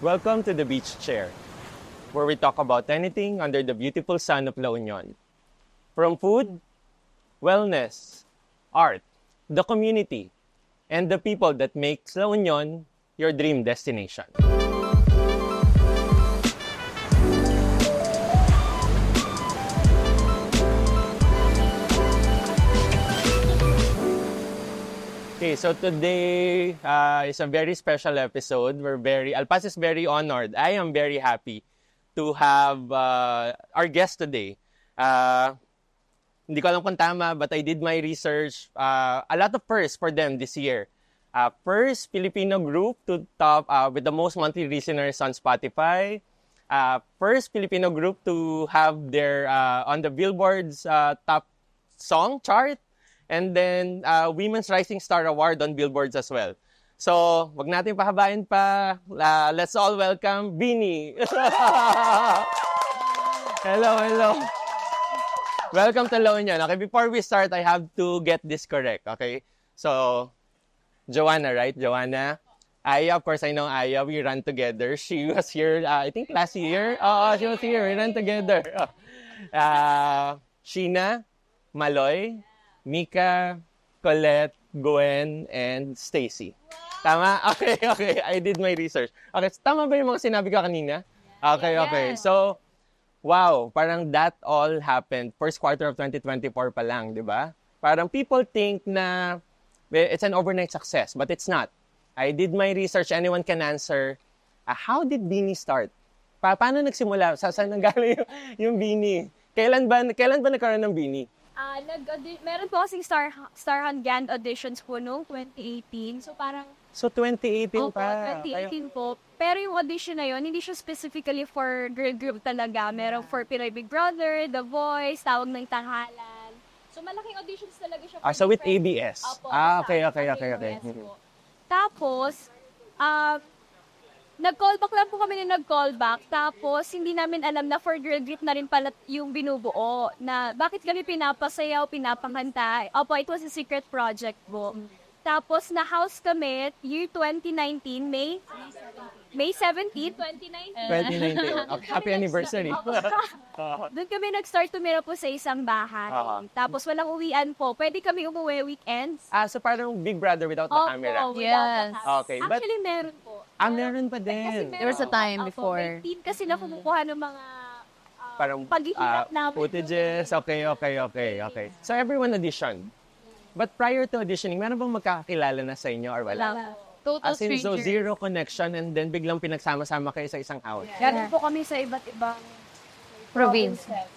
Welcome to the Beach Chair, where we talk about anything under the beautiful sun of La Union. From food, wellness, art, the community, and the people that makes La Union your dream destination. Okay, so today is a very special episode. Alpas is very honored. I am very happy to have our guest today. Hindi ko alam kung tama, but I did my research. A lot of firsts for them this year. First Filipino group to top with the most monthly listeners on Spotify. First Filipino group to have their on the Billboard's top song chart. And then, Women's Rising Star Award on Billboards as well. So, wag natin pahabain pa. Let's all welcome Beanie. Hello. Welcome to La Union. Okay, before we start, I have to get this correct. Okay? So, Joanna, right? Joanna. Aya, of course, I know Aya. We ran together. She was here, I think, last year. She was here. We ran together. Sheena, Maloy, Mika, Colette, Gwen, and Stacy. Tama? Okay. I did my research. Okay, tama ba yung mga sinabi ko kanina? Okay. So, wow, parang that all happened first quarter of 2024 pa lang, di ba? Parang people think na it's an overnight success, but it's not. I did my research. Anyone can answer. How did Beanie start? Paano nagsimula? Saan nanggaling yung Beanie? Kailan ba nagkaroon ng Beanie? Meron po kasing Starhan Grand auditions po noong 2018. So parang... So 2018 pa? 2018 po. Pero yung audition na yun, hindi siya specifically for girl group talaga. Meron for Pinoy Big Brother, The Voice, Tawag ng Tanghalan. So malaking auditions talaga siya. So with ABS? Okay. Tapos, nag-callback lang po kami na nag-callback. Tapos, hindi namin alam na for girl group na rin pala yung binubuo. Na bakit kami pinapasayaw, pinapakanta. Opo, it was a secret project po. Tapos, na-house kami year 2019, May 17, 2019. Okay, happy anniversary. Doon kami nag-start tumira po sa isang bahay. Tapos, walang uwian po. Pwede kami umuwi weekends. So parang Big Brother without the camera. Yes. Okay, Actually, meron po. Meron pa din. There was a time before. May team kasi na kumukuha ng mga parang paghihirap namin. Footages. Okay. So everyone auditioned. But prior to auditioning, meron bang magkakakilala na sa inyo or wala? Total strangers. So zero connection and then biglang pinagsama-sama kayo sa isang house. Galing po kami sa iba't ibang provinces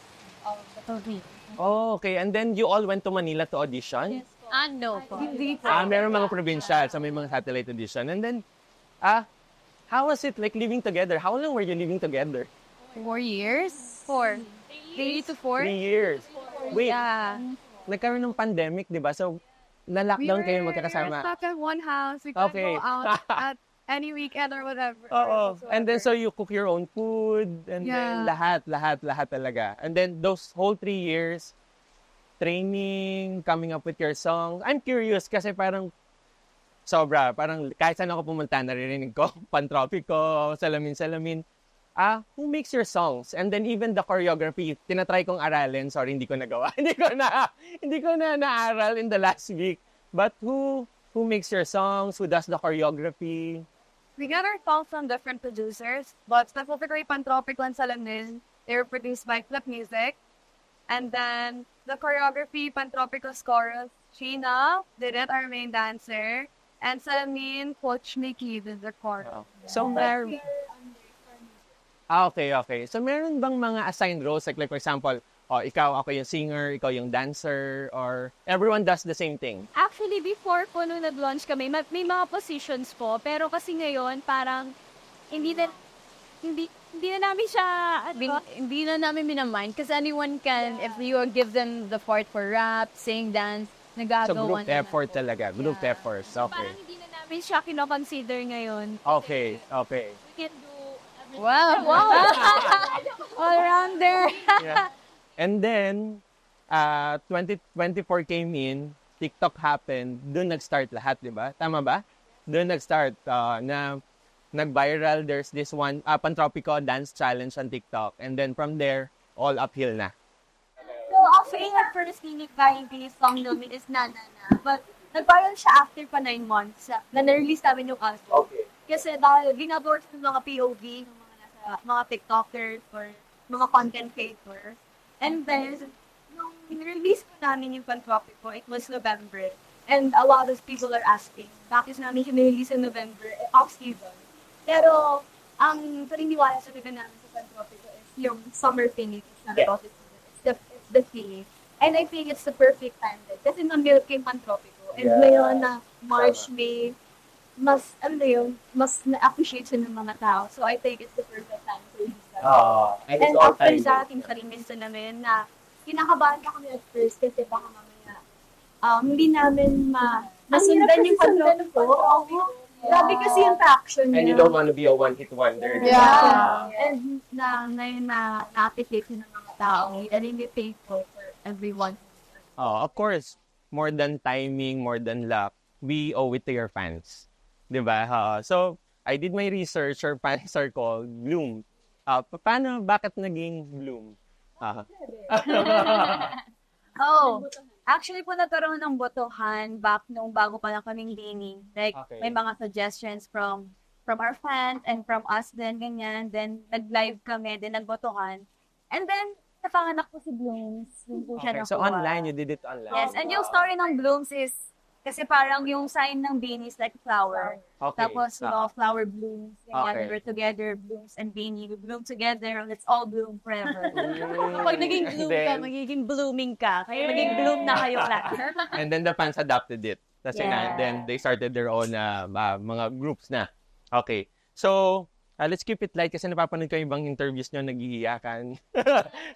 of the Philippines. Oh, okay. And then you all went to Manila to audition? Yes po. No po. Hindi po. Meron mga provincial, so may mga satellite audition. And then, how was it like living together? How long were you living together? 4 years. 4. 3 to 4. 3 years. Wait, Yeah. nagkaroon ng pandemic, di ba? So, na-lockdown kayo magkakasama. We were stuck at one house. We couldn't Okay. go out at any weekend or whatever. Oo. And then, so you cook your own food, and then lahat talaga. And then, those whole 3 years, training, coming up with your song. I'm curious kasi parang parang kahit saan ako pumunta, naririnig ko, Pantropiko, Salamin. Who makes your songs? And then even the choreography, tinatry kong aralin. Sorry, hindi ko nagawa. hindi ko na naaral in the last week. But who makes your songs? Who does the choreography? We got our songs from different producers, but specifically Pantropico and Salamin, they were produced by Flip Music. And then the choreography, Pantropico's chorus, Sheena did it, our main dancer. And Salamin, Coach Mickey did the chorus. So, okay. So, meron bang mga assigned roles? Like for example, ako yung singer, ikaw yung dancer, or everyone does the same thing? Actually, before po nung nag-launch kami, may mga positions po. Pero kasi ngayon, parang hindi na namin siya, hindi na namin minamind. Because anyone can, if you give them the part for rap, sing, dance, nagagawa So, group effort talaga. Group efforts. Okay. parang hindi na namin siya kinoconsider ngayon. Okay. We can do everything. Wow. All around there. Yeah. And then, 2024 came in, TikTok happened, doon nag-start lahat, di ba? Tama ba? Doon nag-start na nag-viral. There's this one, Pantropico dance challenge on TikTok. And then from there, all uphill na. So, actually, at first, yung biggest song namin is Nana Na. But, nag-viral siya after pa 9 months na na-release namin yung album. Okay. Kasi dahil ginagawa ng mga POV, ng mga TikTokers or mga content creators. And then, nung release po namin yung Pantropico, it was November. And a lot of people are asking, bakit namin release in November, off-season. Pero, ang paniniwala sa taga namin sa Pantropico is yung summer thing. It's not about the season. It's the thing. And I think it's the perfect time din. Kasi na-milk yung Pantropico. And ngayon na March, May, mas na-appreciate siya ng mga tao. So I think it's the perfect time to release that. And after that, yung pa-release na namin na kinakabahan ka kami at first kasi baka mamaya hindi namin masundan yung Pantropico. Grabe kasi yung traction niya. And you don't want to be a one-hit wonder. Yeah. And ngayon na-appreciate siya ng mga tao. And hindi faithful for everyone. Of course, more than timing, more than luck, we owe it to your fans. Diba? So, I did my research. Our fans are called Bloom. Bakit naging Bloom? Actually po nagkaroon ng botohan bago pa lang kaming Dini. Like, Okay. may mga suggestions from our fans and from us din, ganyan. Then, nag-live kami, then nagbotohan. And then, napanganak po si Blooms. Yung po siya Okay, so nakuha. online, you did it online. Yes, and yung story ng Blooms is, kasi parang yung sign ng Beanie is like a flower. Okay. Tapos, mga flower blooms. Ganyan, Okay. we're together, Blooms and Beanie. We bloom together, let's all bloom forever. Mm. Pag naging bloom ka, Then- magiging blooming ka. Kaya maging bloom na kayo lahat. And then the fans adopted it. Kasi Yeah. then they started their own mga groups na. Okay. So, let's keep it light kasi napapanood ko yung ibang interviews nyo, nag-iiyakan.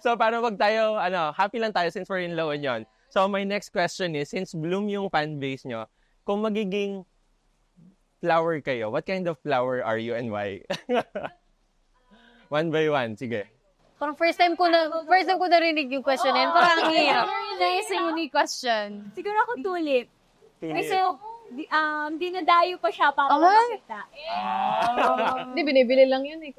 So, para wag tayo, happy lang tayo since we're in La Union. So, my next question is, since Bloom yung fan base nyo, kung magiging flower kayo, what kind of flower are you and why? One by one, sige. Parang first time ko narinig yung question na yun. Parang ang hirap. Very nice and unique question. Siguro ako tulip. Kasi Tulip. dinadayo pa siya para makita. Hindi, binibili lang yun eh.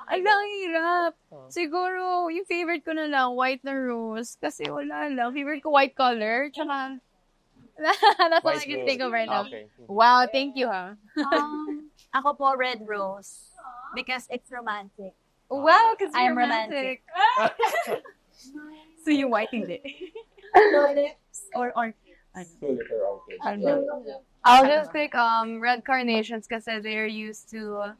Ay, ang hirap. Siguro, yung favorite ko na lang, white na rose. Kasi wala lang. Favorite ko white color. Tsaka, that's all I can think of right now. Okay. Wow, thank you, ha. Ako po, red rose. Because it's romantic. Wow, because I'm you're romantic. So yung white hindi. Tulips or Tulip or okay. I'll just pick red carnations kasi they're used to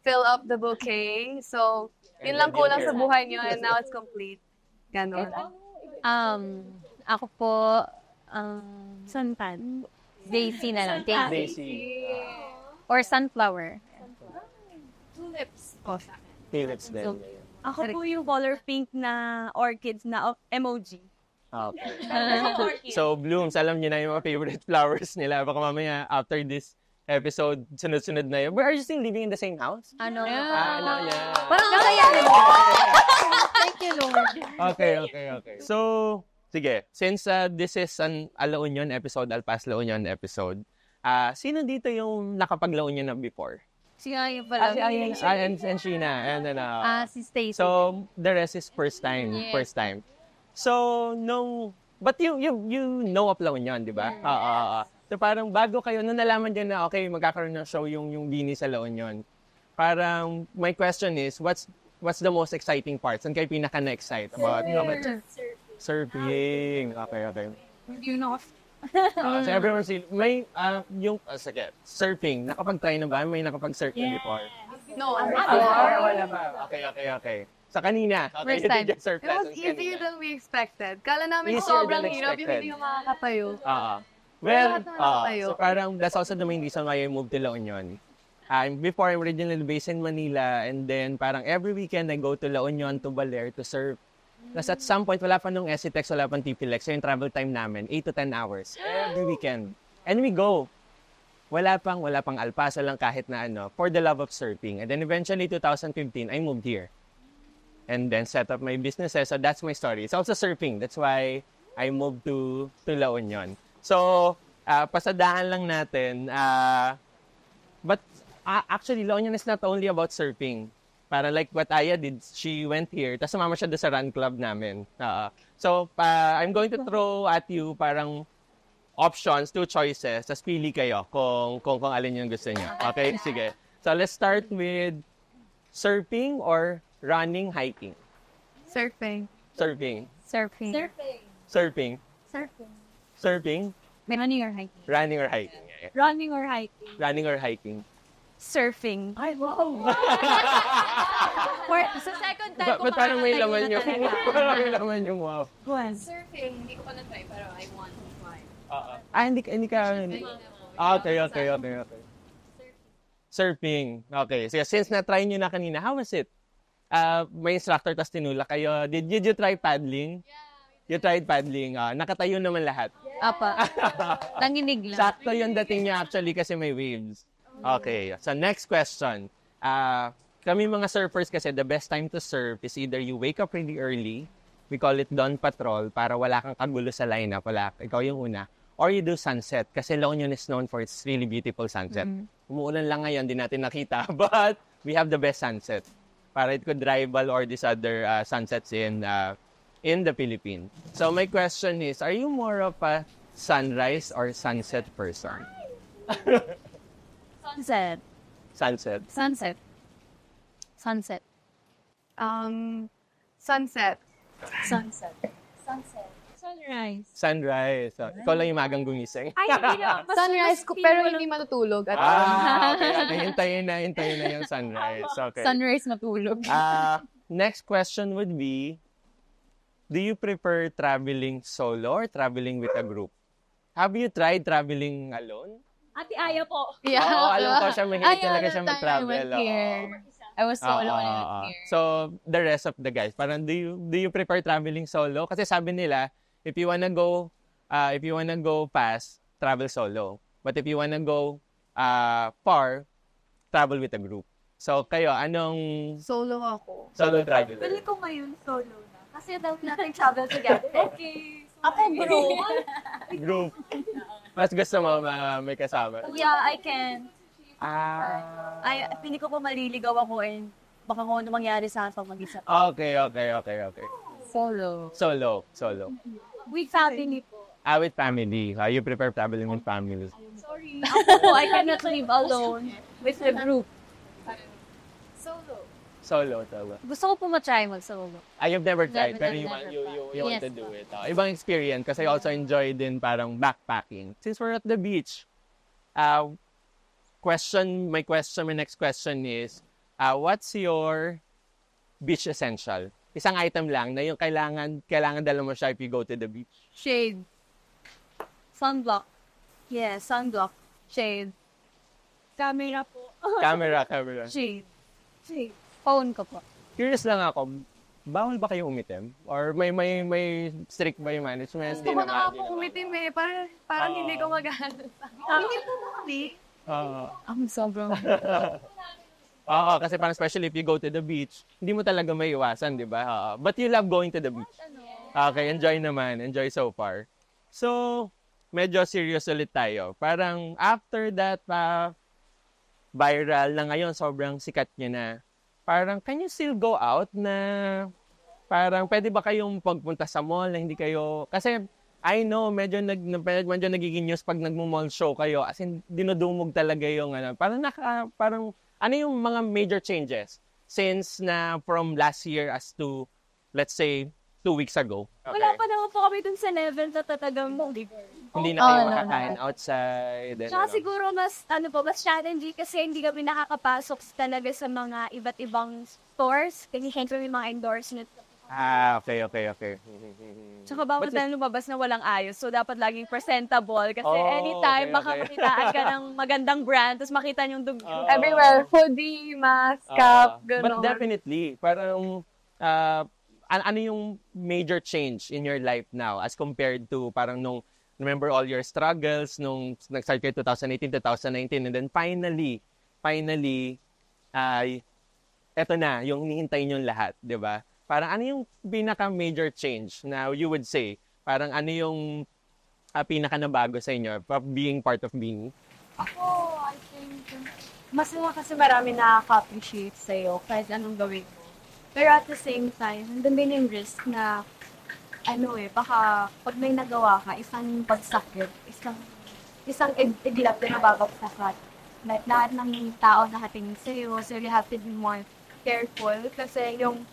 fill up the bouquet. So, yun lang kulang sa buhay niyo and now it's complete. Ganon. Ako po, suntan. daisy na lang. Thank you. Daisy. Or sunflower. Tulips po sa akin. Tulips din. Ako po yung color pink na orchids na emoji. Okay. So, Blooms, alam niyo na yung mga favorite flowers nila. Baka mamaya, after this episode, sunod-sunod na yun. But are you still living in the same house? Ano? Yeah. Parang kaya. Thank you, Lord. Okay. So, sige. Since this is an La Union episode, Alpas La Union episode, sino dito yung nakapag-La Union na before? Siya yung pala. And Sheena. And then, Si Stacy. so, the rest is first time. Yes. First time. So, but you know of La Union, di ba? So, parang bago kayo, nung nalaman din na, okay, magkakaroon ng show yung Beanie sa La Union. Parang, my question is, what's the most exciting part? Saan kayo pinaka na-excite about? Surfing. Okay. You know, So, everyone may, sige, surfing. Nakapag-try na ba? May nakapag-surf na before? no, Wala ba? Okay. Sa kanina. Okay, First time. you did surf It was lessons easier kanina. than we expected. Kala namin Easier sobrang than hirap yung expected. hindi ko makakatayo. Well, tayo. so parang that's also the main reason why I moved to La Union. Before, I'm originally based in Manila, and then parang every weekend I go to La Union, to Baler, to surf. Tapos at some point, wala pa nung SCTEX, wala pang TPLEX. So yung travel time namin, 8 to 10 hours every weekend. And we go. Wala pang Alpasa lang kahit na for the love of surfing. And then eventually, 2015, I moved here. And then set up my businesses. So that's my story. It's also surfing. That's why I moved to La Union. So, pasadahan lang natin, But actually, La Union is not only about surfing. Para like what Aya did, she went here, tapos sumama siya doon sa run club namin. So, I'm going to throw at you parang options, 2 choices, tapos pili kayo kung alin yung gusto niyo. Okay? Sige. So, let's start with surfing or running, hiking? Surfing. Surfing. Surfing. Surfing. Surfing. Surfing. Running or hiking? Running or hiking? Running or hiking? Running or hiking? Surfing. Ay, wow! Sa second time Ba't parang may laman yung... Parang may laman yung wow. Surfing, hindi ko pa na-try, pero I want to try. Hindi ka... Okay. Surfing. Okay. So, since na-try nyo na kanina, how was it? May instructor tas tinulak kayo. Did you try paddling? You tried paddling. Nakatayo naman lahat. Apa. Nanginig lang. Sakto yung dating niya actually kasi may waves. Okay. So, next question. Kami mga surfers kasi, the best time to surf is either you wake up really early, we call it dawn patrol, para wala kang kagulo sa lineup, ikaw yung una, or you do sunset, kasi La Union is known for its really beautiful sunset. Umuulan lang ngayon, di natin nakita, but we have the best sunset. Para it could rival or these other sunsets in the Philippines. So my question is, are you more of a sunrise or sunset person? Sunset. Sunset. Sunset. Sunset. Sunset. Sunset. Sunset. Sunrise. Sunrise. So, ikaw lang yung magang gumising. Ay, hindi lang. Sunrise ko, pero hindi matutulog. At Okay. Hintayin na yung sunrise. Okay. Sunrise matulog. Next question would be, do you prefer traveling solo or traveling with a group? Have you tried traveling alone? Ate Aya po. Yeah. Oo, alam ko siya, mahilig talaga siya mag-travel. I was solo when I went here. So, the rest of the guys, parang do you prefer traveling solo? Kasi sabi nila, if you wanna go fast, travel solo. But if you wanna go far, travel with a group. So, kayo, anong solo ako. solo traveler? Pili ko ngayon solo na. Kasi daw natin travel together. Okay. Ako group. Group. Mas gusto mo may kasama? Yeah, I can. Ay, Pili ko po maliligaw ako and baka kung ano mangyari sa akin pag mag-isa. Okay. Solo. Solo. With family po. With family. You prefer traveling with family? Sorry. Ako po, I cannot live alone with a group. Solo. Gusto ko po matry mag-solo. You've never tried, Never, pero you want Yes. to do it. Ibang experience kasi I also enjoy din parang backpacking. Since we're at the beach, my next question is, what's your beach essential? Isang item lang na yung kailangan dala mo siya if you go to the beach. Shade. Sunblock. Yeah, sunblock. Shade. Camera po. Camera. Shade. Phone ko po. Curious lang ako, bawal ba kayo umitim? Or may strict ba yung management? Gusto ko na ako umitim eh. Parang hindi ko maghanap. Hindi po mali. Ang sobrang... Oo, kasi parang especially if you go to the beach, hindi mo talaga may iwasan, di ba? But you love going to the beach. Okay, enjoy naman. Enjoy so far. So, medyo serious ulit tayo. Parang after that, viral na ngayon, sobrang sikat niya na. Parang, can you still go out na parang pwede ba kayong pagpunta sa mall na hindi kayo... Kasi, I know, medyo nagiging news pag nagmo-mall show kayo. As in, dinudumog talaga yung parang, ano yung mga major changes since na from last year as to, let's say, 2 weeks ago? Okay. Wala pa naman po kami dun sa level na tatagang Hindi na kayo makakain outside. Tsaka siguro mas challenging kasi hindi kami nakakapasok talaga sa mga iba't ibang stores. Kasi syempre may mga endorsement. Okay. Tsaka bawal tayo lumabas na walang ayos. So, dapat laging presentable. Kasi anytime, baka makitaan ka ng magandang brand, tapos makita yung dugo. Everywhere. Hoodie, mask, cap, gano'n. But definitely, parang, ano yung major change in your life now as compared to parang remember all your struggles nung nag-start kayo 2018, 2019, and then finally, eto na, yung hinihintay nyo lahat, di ba? Parang ano yung pinaka-major change na you would say? Parang ano yung pinaka-nabago sa inyo being part of Beanie? Ako, I think masaya kasi marami nakaka-appreciate sa'yo kahit anong gawin mo. Pero at the same time, nandun din yung risk na, baka pag may nagawa ka, isang pagsakit, isang iglap na nababagsakan. Like, lahat ng tao nakatingin sa'yo, so you have to be more careful kasi yung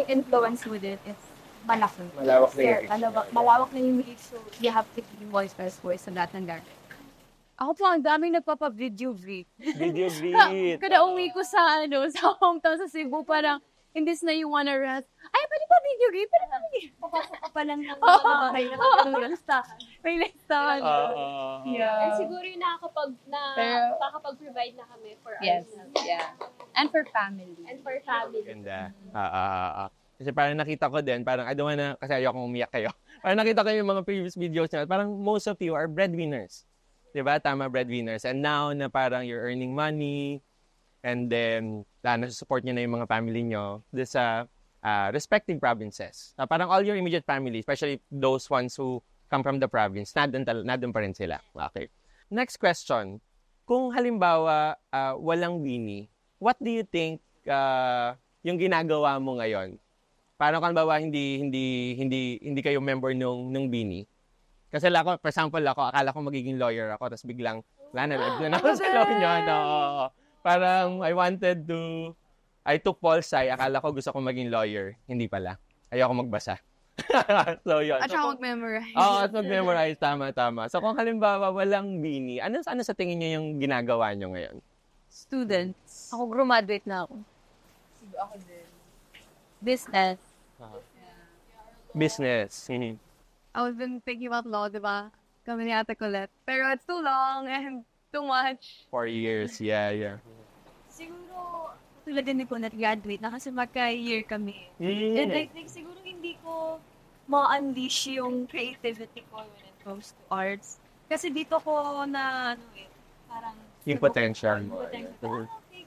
influence with it is malaki. Malawak na yung Malawak na yung reach, so you have to be more careful sa lahat ng gagawin. Ako po, ang daming nagpapa-video greet. Video greet. Kada uwi ko sa hometown sa Cebu, parang, imbis na you wanna rest, ay, pwede pa video greet? Pwede pa video. Pa lang ng May listahan. And siguro yung nakakapag-provide na kami for Yes, ourselves. yeah. And for family. And for family. Ganda. Kasi parang nakita ko din, parang I don't wanna, kasi ayokong umiyak kayo. Parang nakita ko yung mga previous videos niya, parang most of you are breadwinners. Diba? Tama, breadwinners. And now na parang you're earning money, and then nasusupport nyo na yung mga family nyo sa respective provinces. Parang all your immediate family, especially those ones who come from the province, nandun pa rin sila. Okay. Next question. Kung halimbawa walang Beanie, what do you think yung ginagawa mo ngayon? Paano kung halimbawa hindi kayo member nung Beanie? Kasi for example, akala ko magiging lawyer ako, tapos biglang, wala na ako sa law nyo. No. Parang I took Pol Sci, akala ko gusto ko maging lawyer. Hindi pala. Ayoko magbasa. So, yun. At saka mag-memorize. At mag-memorize. Tama. So, kung halimbawa walang Beanie, ano sa tingin nyo yung ginagawa nyo ngayon? Students. Ako, graduate na ako. Ako din. Business. Business. I've been thinking about law, diba? Kami ni Ate Colette. Pero it's too long and too much. 4 years. Yeah. Siguro, tulad din ko na-graduate na kasi magka-year kami. And I think siguro hindi ko ma-unleash yung creativity ko when it comes to arts. Kasi dito ko parang... Yung potential mo. Okay,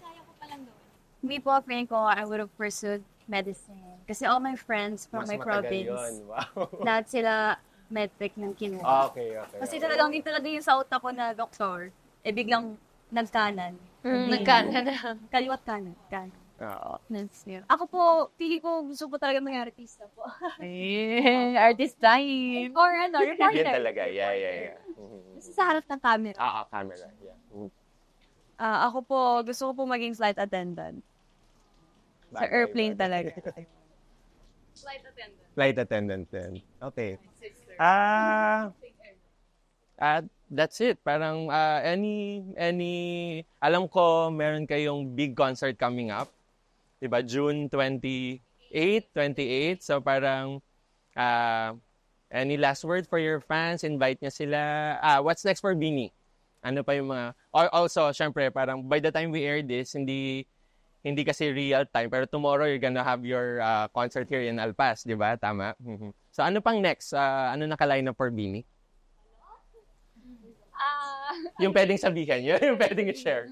kaya ko palang gawin. Me po, feeling ko, I would have pursued medicine. Kasi all my friends from my province, Wow. lahat sila medtech ng kinuha. Okay. Kasi talagang yung sa utak ko na doktor, biglang nagkanan. Nagkanan na. Kaliwat kanan. Oo. Ako po, pili ko, gusto po talaga mga artista po. Artist time. Or reporter. Yan talaga. Yeah. Kasi sa harap ng camera. Camera. Yeah. Ako po, gusto ko po maging flight attendant. Sa airplane talaga. Flight attendant din. Okay. That's it. Parang alam ko meron kayong big concert coming up. Diba? June 28. So parang any last word for your fans? Invite niya sila. What's next for Beanie? Ano pa yung mga... Also, syempre, parang by the time we air this, hindi kasi real time, pero tomorrow you're gonna have your concert here in Alpas, di ba? Tama? So ano pang next? Ano nakaline up for Beanie? Yung pwedeng sabihin, yung pwedeng i-share.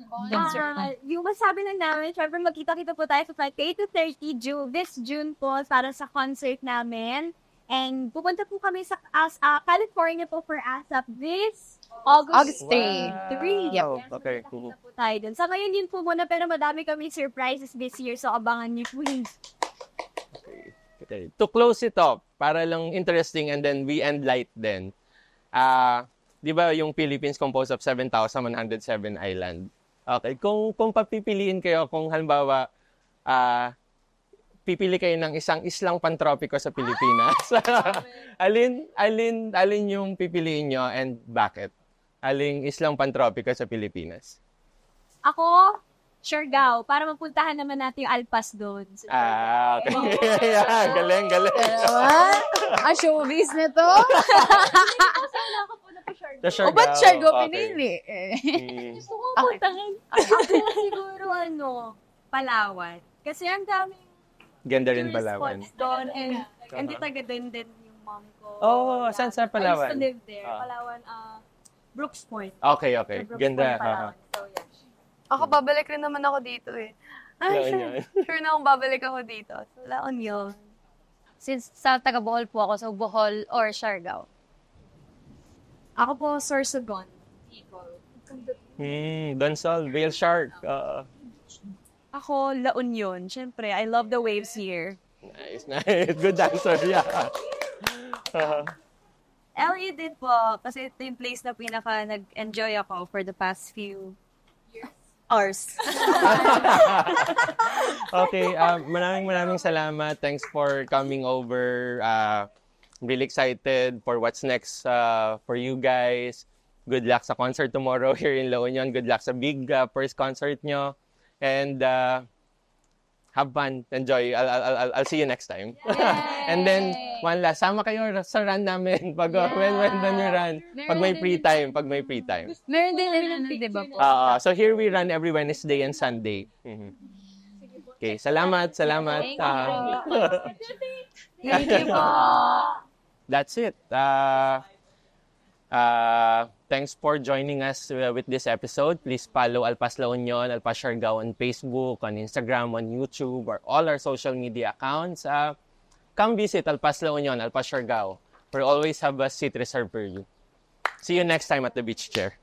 Yung masabi lang namin, syempre magkita-kita po tayo sa 8 to 30 this June po para sa concert namin. And pupunta po kami sa California po for ASAP this August 3. Wow. Okay. Pupunta po tayo dun. Sa ngayon yun po muna, pero madami kami surprises this year, so abangan niyo po yun. Okay. To close it up, para lang interesting and then we end light then. Di ba yung Philippines composed of 7,107 island? Okay. Kung papipiliin kayo, kung halimbawa, pipili kayo ng isang islang pantropiko sa Pilipinas. alin yung pipiliin nyo and bakit? Aling islang pantropiko sa Pilipinas? Ako, Siargao, para mapuntahan naman natin yung Alpas doon. So, okay. Galing. Ang showbiz nito. Siargao. Ba't Siargao pinili? Gusto ko puntahan. Siguro Palawan. Kasi ang daming Ganda rin Palawan. spots doon and hindi taga din yung mom ko. Saan sa Palawan? I used to live there. Palawan, Brooks Point. Okay. Brooks Ganda. Point, Palawan. So, yeah. Ako, babalik rin naman ako dito eh. Sure na akong babalik ako dito. So, La Union. Since sa taga Bohol po ako, so Bohol or Siargao. Ako po, Sorsogon. Donsol, Whale Shark. Ako, La Union. Siyempre, I love the waves here. Nice. Good answer, yeah. LA din po, kasi ito yung place na pinaka nag-enjoy ako for the past few hours. Okay, maraming salamat. Thanks for coming over. Really excited for what's next for you guys. Good luck sa concert tomorrow here in La Union. Good luck sa big first concert nyo. And have fun. Enjoy. I'll see you next time. And then, one last. Sama kayo sa run namin when you run. Pag may free time. Meron din, di ba po? So here we run every Wednesday and Sunday. Okay, salamat. Thank you po. That's it. Thanks for joining us with this episode. Please follow Alpas La Union, Alpas Siargao on Facebook, on Instagram, on YouTube, or all our social media accounts. Come visit Alpas La Union, Alpas Siargao. We always have a seat reserved for you. See you next time at the beach chair.